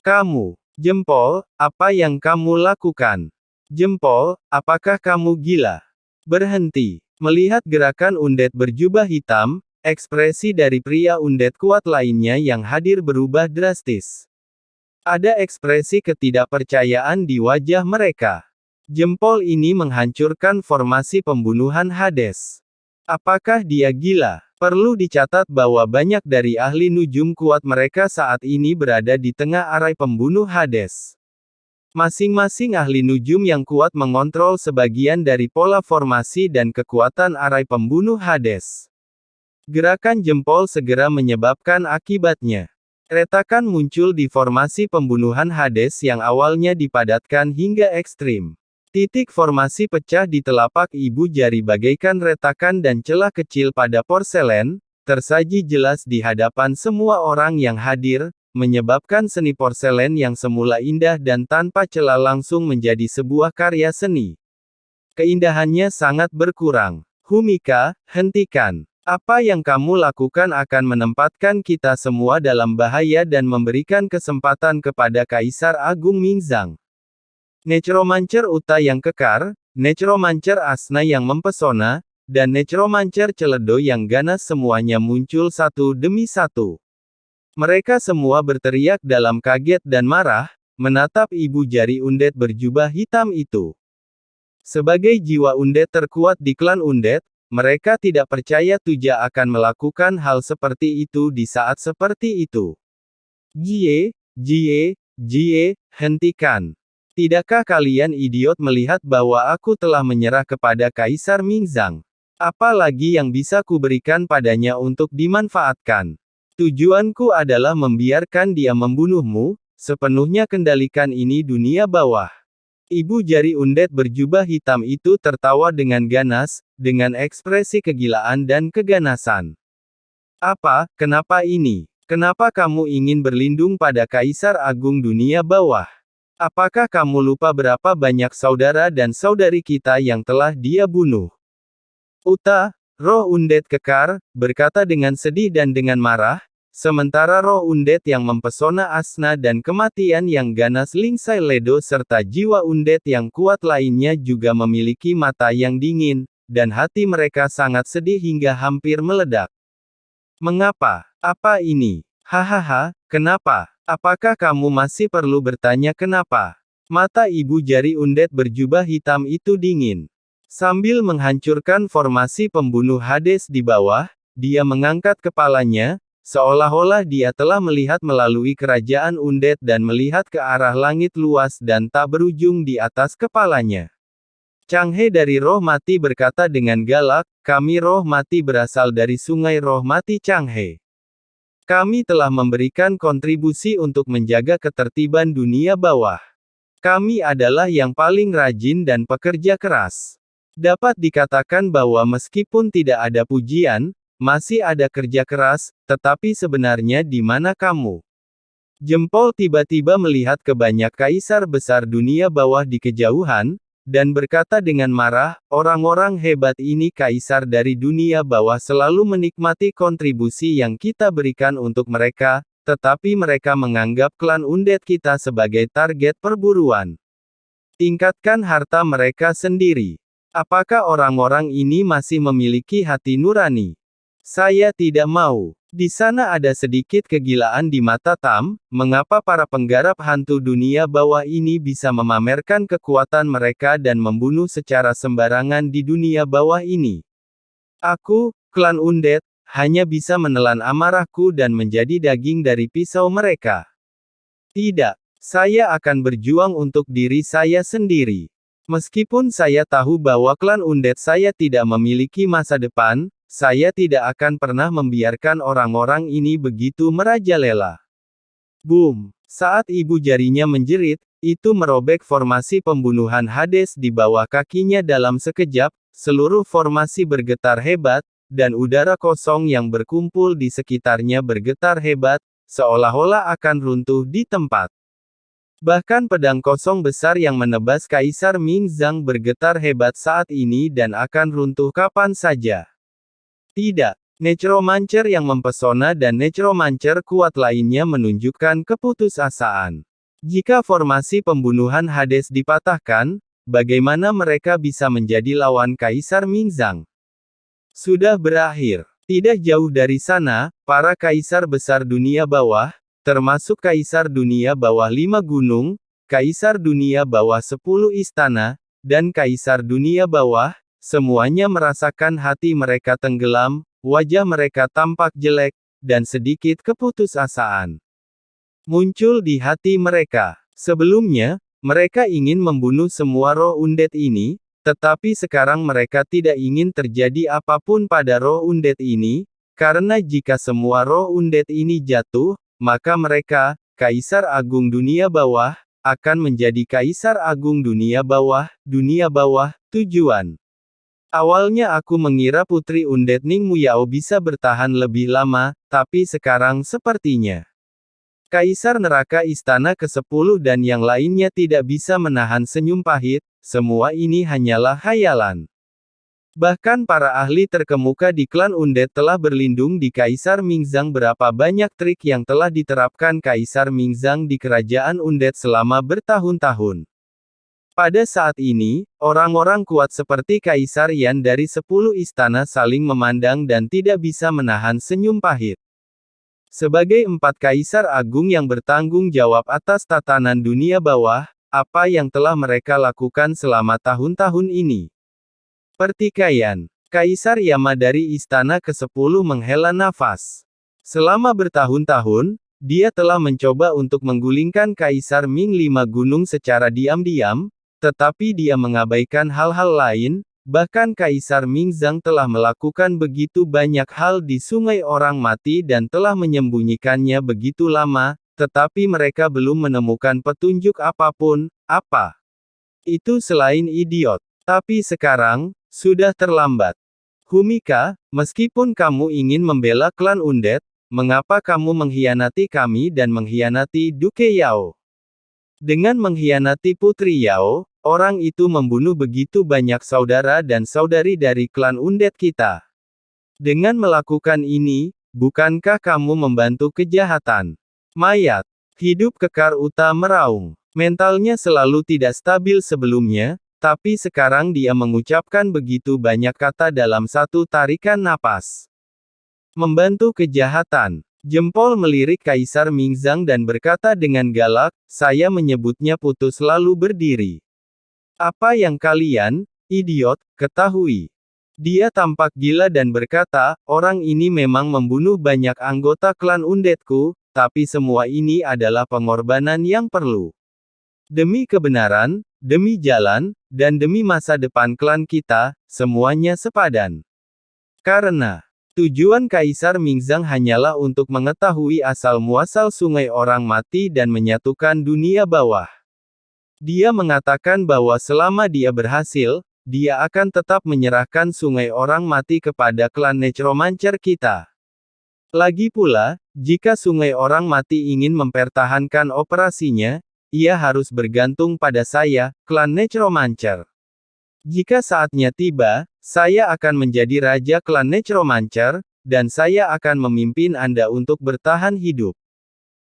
Kamu, jempol, apa yang kamu lakukan? Jempol, apakah kamu gila? Berhenti. Melihat gerakan undead berjubah hitam, ekspresi dari pria undead kuat lainnya yang hadir berubah drastis. Ada ekspresi ketidakpercayaan di wajah mereka. Jempol ini menghancurkan formasi pembunuhan Hades. Apakah dia gila? Perlu dicatat bahwa banyak dari ahli nujum kuat mereka saat ini berada di tengah arai pembunuh Hades. Masing-masing ahli nujum yang kuat mengontrol sebagian dari pola formasi dan kekuatan arai pembunuh Hades. Gerakan jempol segera menyebabkan akibatnya. Retakan muncul di formasi pembunuhan Hades yang awalnya dipadatkan hingga ekstrim. Titik formasi pecah di telapak ibu jari bagaikan retakan dan celah kecil pada porselen, tersaji jelas di hadapan semua orang yang hadir, menyebabkan seni porselen yang semula indah dan tanpa celah langsung menjadi sebuah karya seni. Keindahannya sangat berkurang. Humika, hentikan. Apa yang kamu lakukan akan menempatkan kita semua dalam bahaya dan memberikan kesempatan kepada Kaisar Agung Mingzang. Necromancer Uta yang kekar, Necromancer Asna yang mempesona, dan Necromancer Celedo yang ganas semuanya muncul satu demi satu. Mereka semua berteriak dalam kaget dan marah, menatap ibu jari undead berjubah hitam itu. Sebagai jiwa undead terkuat di klan undead, mereka tidak percaya Tuja akan melakukan hal seperti itu di saat seperti itu. Jie, hentikan. Tidakkah kalian idiot melihat bahwa aku telah menyerah kepada Kaisar Mingzang? Apa lagi yang bisa kuberikan padanya untuk dimanfaatkan? Tujuanku adalah membiarkan dia membunuhmu, sepenuhnya kendalikan ini dunia bawah. Ibu jari undead berjubah hitam itu tertawa dengan ganas, dengan ekspresi kegilaan dan keganasan. Apa, kenapa ini? Kenapa kamu ingin berlindung pada Kaisar Agung dunia bawah? Apakah kamu lupa berapa banyak saudara dan saudari kita yang telah dia bunuh? Uta, roh undead kekar, berkata dengan sedih dan dengan marah, sementara roh undead yang mempesona Asna dan kematian yang ganas Lingsai Ledo serta jiwa undead yang kuat lainnya juga memiliki mata yang dingin, dan hati mereka sangat sedih hingga hampir meledak. Mengapa? Apa ini? Hahaha, kenapa? Apakah kamu masih perlu bertanya kenapa? Mata ibu jari undead berjubah hitam itu dingin. Sambil menghancurkan formasi pembunuh Hades di bawah, dia mengangkat kepalanya, seolah-olah dia telah melihat melalui kerajaan undead dan melihat ke arah langit luas dan tak berujung di atas kepalanya. Changhe dari Roh Mati berkata dengan galak, kami Roh Mati berasal dari Sungai Roh Mati Changhe. Kami telah memberikan kontribusi untuk menjaga ketertiban dunia bawah. Kami adalah yang paling rajin dan pekerja keras. Dapat dikatakan bahwa meskipun tidak ada pujian, masih ada kerja keras, tetapi sebenarnya di mana kamu? Jempol tiba-tiba melihat ke banyak kaisar besar dunia bawah di kejauhan, dan berkata dengan marah, orang-orang hebat ini kaisar dari dunia bawah selalu menikmati kontribusi yang kita berikan untuk mereka, tetapi mereka menganggap klan undead kita sebagai target perburuan. Tingkatkan harta mereka sendiri. Apakah orang-orang ini masih memiliki hati nurani? Saya tidak mau. Di sana ada sedikit kegilaan di mata Tam, mengapa para penggarap hantu dunia bawah ini bisa memamerkan kekuatan mereka dan membunuh secara sembarangan di dunia bawah ini? Aku, klan undead, hanya bisa menelan amarahku dan menjadi daging dari pisau mereka. Tidak, saya akan berjuang untuk diri saya sendiri. Meskipun saya tahu bahwa klan undead saya tidak memiliki masa depan, saya tidak akan pernah membiarkan orang-orang ini begitu merajalela. Boom! Saat ibu jarinya menjerit, itu merobek formasi pembunuhan Hades di bawah kakinya dalam sekejap, seluruh formasi bergetar hebat, dan udara kosong yang berkumpul di sekitarnya bergetar hebat, seolah-olah akan runtuh di tempat. Bahkan pedang kosong besar yang menebas Kaisar Mingzang bergetar hebat saat ini dan akan runtuh kapan saja. Tidak, Necromancer yang mempesona dan Necromancer kuat lainnya menunjukkan keputusasaan. Jika formasi pembunuhan Hades dipatahkan, bagaimana mereka bisa menjadi lawan Kaisar Mingzang? Sudah berakhir. Tidak jauh dari sana, para kaisar besar dunia bawah, termasuk Kaisar Dunia Bawah 5 Gunung, Kaisar Dunia Bawah 10 Istana, dan Kaisar Dunia Bawah, semuanya merasakan hati mereka tenggelam, wajah mereka tampak jelek, dan sedikit keputusasaan muncul di hati mereka. Sebelumnya, mereka ingin membunuh semua roh undead ini, tetapi sekarang mereka tidak ingin terjadi apapun pada roh undead ini, karena jika semua roh undead ini jatuh, maka mereka, Kaisar Agung Dunia Bawah, akan menjadi Kaisar Agung Dunia Bawah, tujuan. Awalnya aku mengira Putri Undead Ning Muyao bisa bertahan lebih lama, tapi sekarang sepertinya Kaisar Neraka Istana ke-10 dan yang lainnya tidak bisa menahan senyum pahit, semua ini hanyalah khayalan. Bahkan para ahli terkemuka di klan Undead telah berlindung di Kaisar Mingzang. Berapa banyak trik yang telah diterapkan Kaisar Mingzang di kerajaan Undead selama bertahun-tahun. Pada saat ini, orang-orang kuat seperti Kaisar Yan dari 10 istana saling memandang dan tidak bisa menahan senyum pahit. Sebagai 4 Kaisar Agung yang bertanggung jawab atas tatanan dunia bawah, apa yang telah mereka lakukan selama tahun-tahun ini? Pertikaian. Kaisar Yama dari Istana ke-10 menghela nafas. Selama bertahun-tahun, dia telah mencoba untuk menggulingkan Kaisar Ming 5 Gunung secara diam-diam, tetapi dia mengabaikan hal-hal lain. Bahkan Kaisar Mingzang telah melakukan begitu banyak hal di Sungai Orang Mati dan telah menyembunyikannya begitu lama, tetapi mereka belum menemukan petunjuk apapun. Apa itu selain idiot? Tapi sekarang, sudah terlambat. Humika, meskipun kamu ingin membela klan Undead, mengapa kamu mengkhianati kami dan mengkhianati Duke Yao? Dengan mengkhianati Putri Yao, orang itu membunuh begitu banyak saudara dan saudari dari klan Undead kita. Dengan melakukan ini, bukankah kamu membantu kejahatan? Mayat. Hidup kekar Uta meraung. Mentalnya selalu tidak stabil sebelumnya, tapi sekarang dia mengucapkan begitu banyak kata dalam satu tarikan napas. Membantu kejahatan. Jempol melirik Kaisar Mingzang dan berkata dengan galak, saya menyebutnya putus lalu berdiri. Apa yang kalian, idiot, ketahui? Dia tampak gila dan berkata, orang ini memang membunuh banyak anggota klan Undeadku, tapi semua ini adalah pengorbanan yang perlu. Demi kebenaran, demi jalan, dan demi masa depan klan kita, semuanya sepadan. Karena tujuan Kaisar Mingzang hanyalah untuk mengetahui asal-muasal Sungai Orang Mati dan menyatukan dunia bawah. Dia mengatakan bahwa selama dia berhasil, dia akan tetap menyerahkan Sungai Orang Mati kepada klan Necromancer kita. Lagi pula, jika Sungai Orang Mati ingin mempertahankan operasinya, ia harus bergantung pada saya, klan Necromancer. Jika saatnya tiba, saya akan menjadi raja klan Necromancer, dan saya akan memimpin Anda untuk bertahan hidup.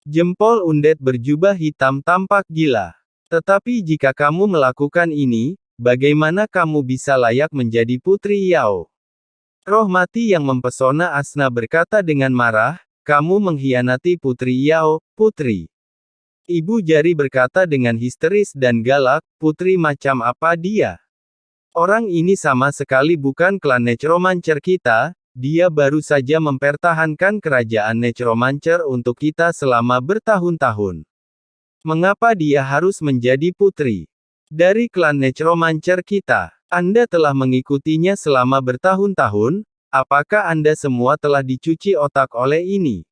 Jempol Undead berjubah hitam tampak gila. Tetapi jika kamu melakukan ini, bagaimana kamu bisa layak menjadi Putri Yao? Roh mati yang mempesona Asna berkata dengan marah, kamu mengkhianati Putri Yao, Putri. Ibu Jari berkata dengan histeris dan galak, Putri macam apa dia? Orang ini sama sekali bukan klan Necromancer kita, dia baru saja mempertahankan kerajaan Necromancer untuk kita selama bertahun-tahun. Mengapa dia harus menjadi putri dari klan Necromancer kita? Anda telah mengikutinya selama bertahun-tahun, apakah Anda semua telah dicuci otak oleh ini?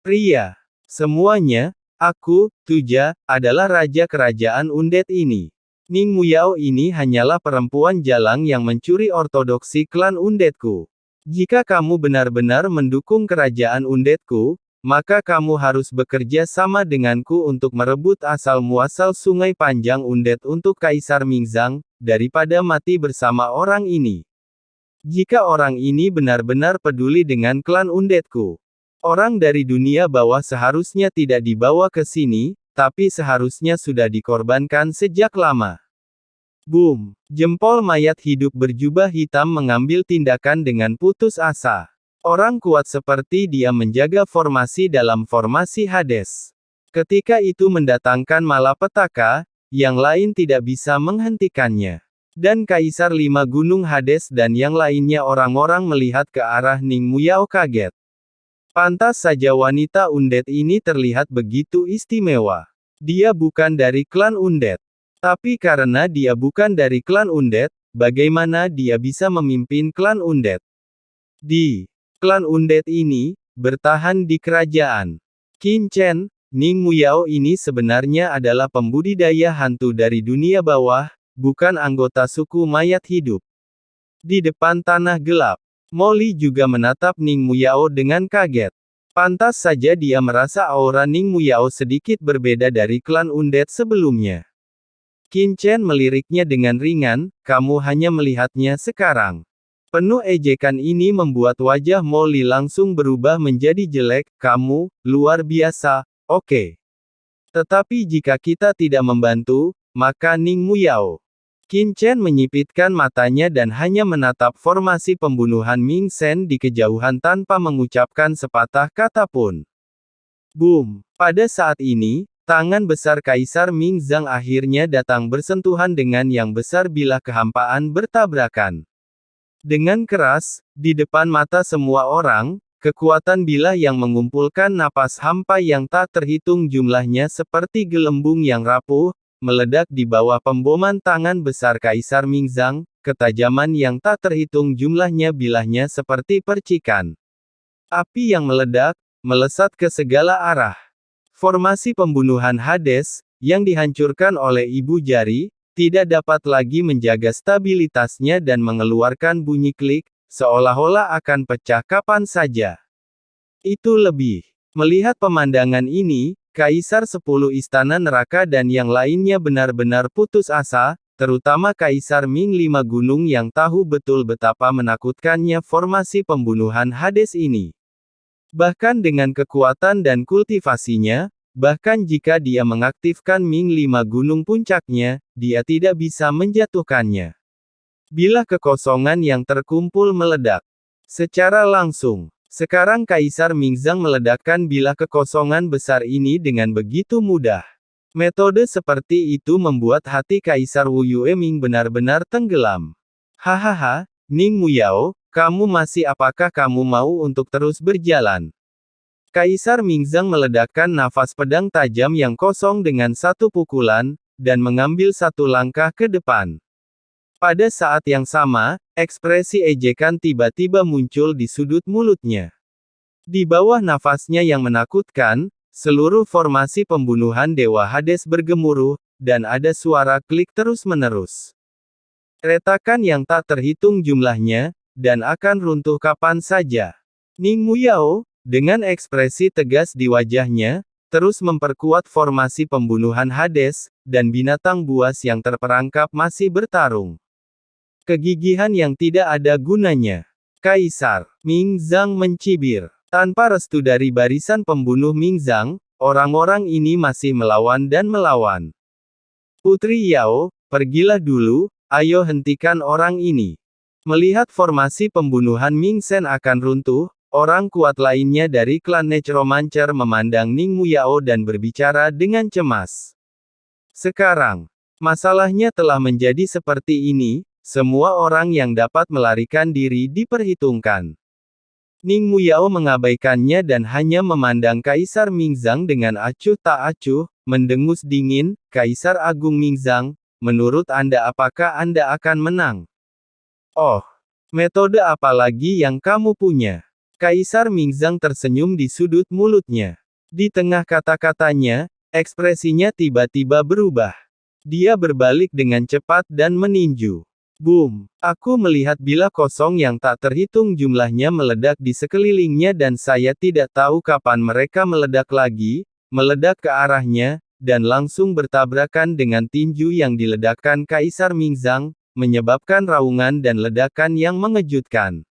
Pria. Semuanya, aku, Tuja, adalah raja kerajaan Undead ini. Ning Muyao ini hanyalah perempuan jalang yang mencuri ortodoksi klan Undeadku. Jika kamu benar-benar mendukung kerajaan Undeadku, maka kamu harus bekerja sama denganku untuk merebut asal-muasal Sungai Panjang Undead untuk Kaisar Mingzang, daripada mati bersama orang ini. Jika orang ini benar-benar peduli dengan klan Undeadku, orang dari dunia bawah seharusnya tidak dibawa ke sini, tapi seharusnya sudah dikorbankan sejak lama. Boom! Jempol mayat hidup berjubah hitam mengambil tindakan dengan putus asa. Orang kuat seperti dia menjaga formasi dalam formasi Hades. Ketika itu mendatangkan malapetaka, yang lain tidak bisa menghentikannya. Dan Kaisar Lima Gunung Hades dan yang lainnya orang-orang melihat ke arah Ning Muyao kaget. Pantas saja wanita undead ini terlihat begitu istimewa. Dia bukan dari klan undead. Tapi karena dia bukan dari klan undead, bagaimana dia bisa memimpin klan undead? Klan undead ini, bertahan di kerajaan Qin Chen. Ning Muyao ini sebenarnya adalah pembudidaya hantu dari dunia bawah, bukan anggota suku mayat hidup. Di depan tanah gelap, Molly juga menatap Ning Muyao dengan kaget. Pantas saja dia merasa aura Ning Muyao sedikit berbeda dari klan undead sebelumnya. Qin Chen meliriknya dengan ringan, kamu hanya melihatnya sekarang. Penuh ejekan ini membuat wajah Molly langsung berubah menjadi jelek, kamu, luar biasa, oke. Tetapi jika kita tidak membantu, maka Ning Muyao. Qin Chen menyipitkan matanya dan hanya menatap formasi pembunuhan Ming Sen di kejauhan tanpa mengucapkan sepatah kata pun. Boom! Pada saat ini, tangan besar Kaisar Ming Zhang akhirnya datang bersentuhan dengan yang besar bilah kehampaan bertabrakan. Dengan keras, di depan mata semua orang, kekuatan bilah yang mengumpulkan napas hampa yang tak terhitung jumlahnya seperti gelembung yang rapuh, meledak di bawah pemboman tangan besar Kaisar Ming Zhang, ketajaman yang tak terhitung jumlahnya bilahnya seperti percikan api yang meledak, melesat ke segala arah. Formasi pembunuhan Hades, yang dihancurkan oleh Ibu Jari, tidak dapat lagi menjaga stabilitasnya dan mengeluarkan bunyi klik, seolah-olah akan pecah kapan saja. Itu lebih. Melihat pemandangan ini, Kaisar 10 Istana Neraka dan yang lainnya benar-benar putus asa, terutama Kaisar Ming Lima Gunung yang tahu betul betapa menakutkannya formasi pembunuhan Hades ini. Bahkan dengan kekuatan dan kultivasinya, bahkan jika dia mengaktifkan Ming Lima Gunung puncaknya, dia tidak bisa menjatuhkannya. Bilah kekosongan yang terkumpul meledak secara langsung. Sekarang Kaisar Ming Zhang meledakkan bilah kekosongan besar ini dengan begitu mudah. Metode seperti itu membuat hati Kaisar Wu Yueming benar-benar tenggelam. Hahaha, Ning Muyao, apakah kamu mau untuk terus berjalan? Kaisar Ming Zhang meledakkan nafas pedang tajam yang kosong dengan satu pukulan, dan mengambil satu langkah ke depan. Pada saat yang sama, ekspresi ejekan tiba-tiba muncul di sudut mulutnya. Di bawah nafasnya yang menakutkan, seluruh formasi pembunuhan Dewa Hades bergemuruh, dan ada suara klik terus-menerus. Retakan yang tak terhitung jumlahnya, dan akan runtuh kapan saja. Ning Muyao, dengan ekspresi tegas di wajahnya, terus memperkuat formasi pembunuhan Hades, dan binatang buas yang terperangkap masih bertarung. Kegigihan yang tidak ada gunanya. Kaisar Ming Zhang mencibir. Tanpa restu dari barisan pembunuh Ming Zhang, orang-orang ini masih melawan dan melawan. Putri Yao, pergilah dulu, ayo hentikan orang ini. Melihat formasi pembunuhan Ming Sen akan runtuh, orang kuat lainnya dari klan Necromancer memandang Ning Muyao dan berbicara dengan cemas. Sekarang, masalahnya telah menjadi seperti ini. Semua orang yang dapat melarikan diri diperhitungkan. Ning Muyao mengabaikannya dan hanya memandang Kaisar Ming Zhang dengan acuh tak acuh, mendengus dingin, Kaisar Agung Ming Zhang, menurut Anda apakah Anda akan menang? Oh, metode apa lagi yang kamu punya? Kaisar Ming Zhang tersenyum di sudut mulutnya. Di tengah kata-katanya, ekspresinya tiba-tiba berubah. Dia berbalik dengan cepat dan meninju. Boom! Aku melihat bilah kosong yang tak terhitung jumlahnya meledak di sekelilingnya dan saya tidak tahu kapan mereka meledak lagi, meledak ke arahnya, dan langsung bertabrakan dengan tinju yang diledakkan Kaisar Ming Zhang, menyebabkan raungan dan ledakan yang mengejutkan.